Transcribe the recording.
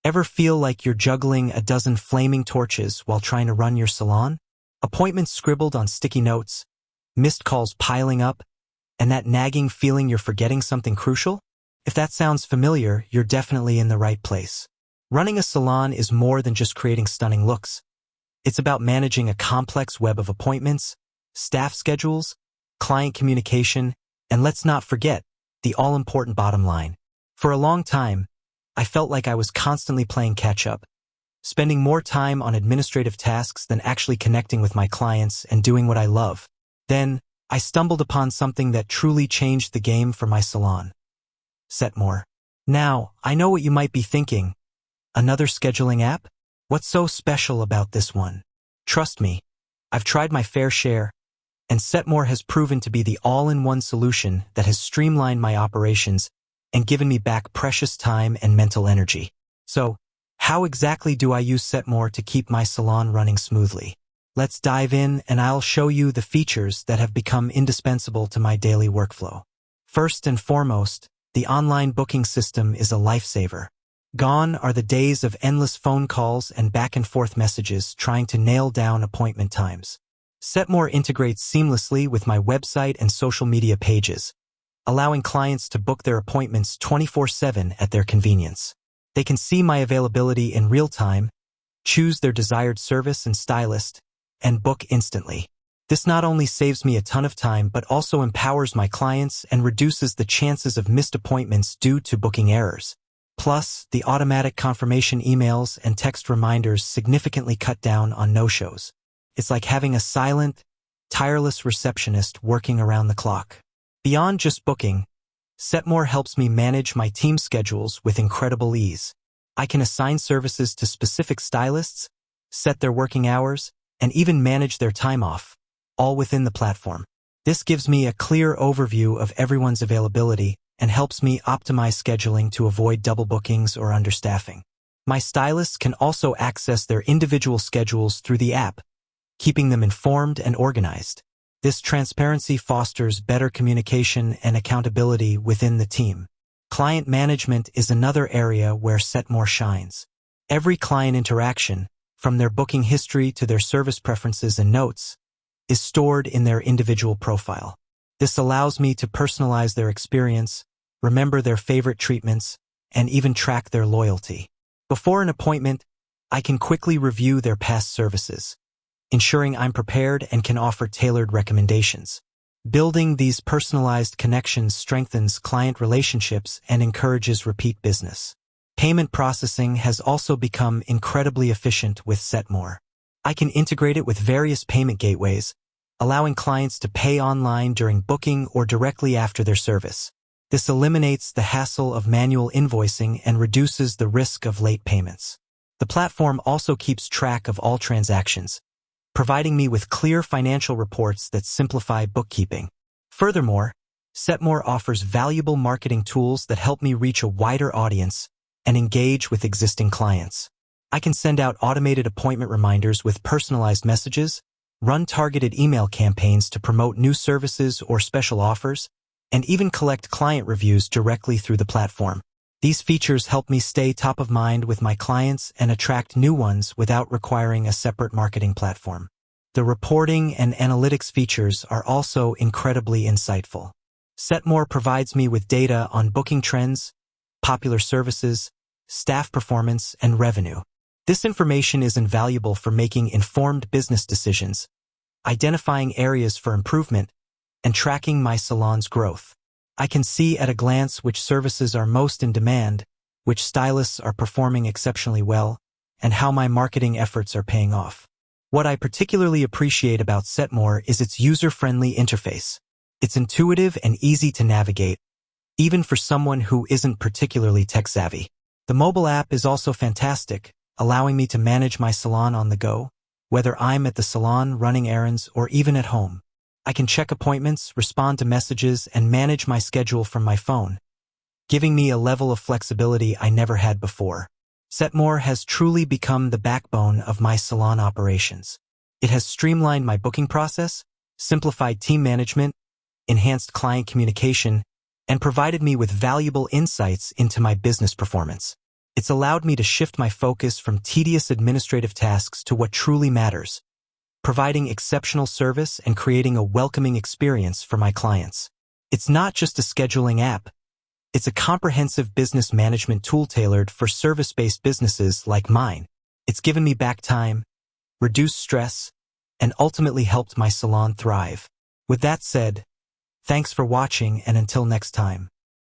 Ever feel like you're juggling a dozen flaming torches while trying to run your salon? Appointments scribbled on sticky notes, missed calls piling up, and that nagging feeling you're forgetting something crucial? If that sounds familiar, you're definitely in the right place. Running a salon is more than just creating stunning looks. It's about managing a complex web of appointments, staff schedules, client communication, and let's not forget the all-important bottom line. For a long time, I felt like I was constantly playing catch-up, spending more time on administrative tasks than actually connecting with my clients and doing what I love. Then, I stumbled upon something that truly changed the game for my salon. Setmore. Now, I know what you might be thinking. Another scheduling app? What's so special about this one? Trust me, I've tried my fair share, and Setmore has proven to be the all-in-one solution that has streamlined my operations and given me back precious time and mental energy. So, how exactly do I use Setmore to keep my salon running smoothly? Let's dive in and I'll show you the features that have become indispensable to my daily workflow. First and foremost, the online booking system is a lifesaver. Gone are the days of endless phone calls and back-and-forth messages trying to nail down appointment times. Setmore integrates seamlessly with my website and social media pages, allowing clients to book their appointments 24/7 at their convenience. They can see my availability in real time, choose their desired service and stylist, and book instantly. This not only saves me a ton of time but also empowers my clients and reduces the chances of missed appointments due to booking errors. Plus, the automatic confirmation emails and text reminders significantly cut down on no-shows. It's like having a silent, tireless receptionist working around the clock. Beyond just booking, Setmore helps me manage my team schedules with incredible ease. I can assign services to specific stylists, set their working hours, and even manage their time off, all within the platform. This gives me a clear overview of everyone's availability and helps me optimize scheduling to avoid double bookings or understaffing. My stylists can also access their individual schedules through the app, keeping them informed and organized. This transparency fosters better communication and accountability within the team. Client management is another area where Setmore shines. Every client interaction, from their booking history to their service preferences and notes, is stored in their individual profile. This allows me to personalize their experience, remember their favorite treatments, and even track their loyalty. Before an appointment, I can quickly review their past services, ensuring I'm prepared and can offer tailored recommendations. Building these personalized connections strengthens client relationships and encourages repeat business. Payment processing has also become incredibly efficient with Setmore. I can integrate it with various payment gateways, allowing clients to pay online during booking or directly after their service. This eliminates the hassle of manual invoicing and reduces the risk of late payments. The platform also keeps track of all transactions, providing me with clear financial reports that simplify bookkeeping. Furthermore, Setmore offers valuable marketing tools that help me reach a wider audience and engage with existing clients. I can send out automated appointment reminders with personalized messages, run targeted email campaigns to promote new services or special offers, and even collect client reviews directly through the platform. These features help me stay top of mind with my clients and attract new ones without requiring a separate marketing platform. The reporting and analytics features are also incredibly insightful. Setmore provides me with data on booking trends, popular services, staff performance, and revenue. This information is invaluable for making informed business decisions, identifying areas for improvement, and tracking my salon's growth. I can see at a glance which services are most in demand, which stylists are performing exceptionally well, and how my marketing efforts are paying off. What I particularly appreciate about Setmore is its user-friendly interface. It's intuitive and easy to navigate, even for someone who isn't particularly tech-savvy. The mobile app is also fantastic, allowing me to manage my salon on the go, whether I'm at the salon, running errands, or even at home. I can check appointments, respond to messages, and manage my schedule from my phone, giving me a level of flexibility I never had before. Setmore has truly become the backbone of my salon operations. It has streamlined my booking process, simplified team management, enhanced client communication, and provided me with valuable insights into my business performance. It's allowed me to shift my focus from tedious administrative tasks to what truly matters, providing exceptional service and creating a welcoming experience for my clients. It's not just a scheduling app. It's a comprehensive business management tool tailored for service-based businesses like mine. It's given me back time, reduced stress, and ultimately helped my salon thrive. With that said, thanks for watching, and until next time.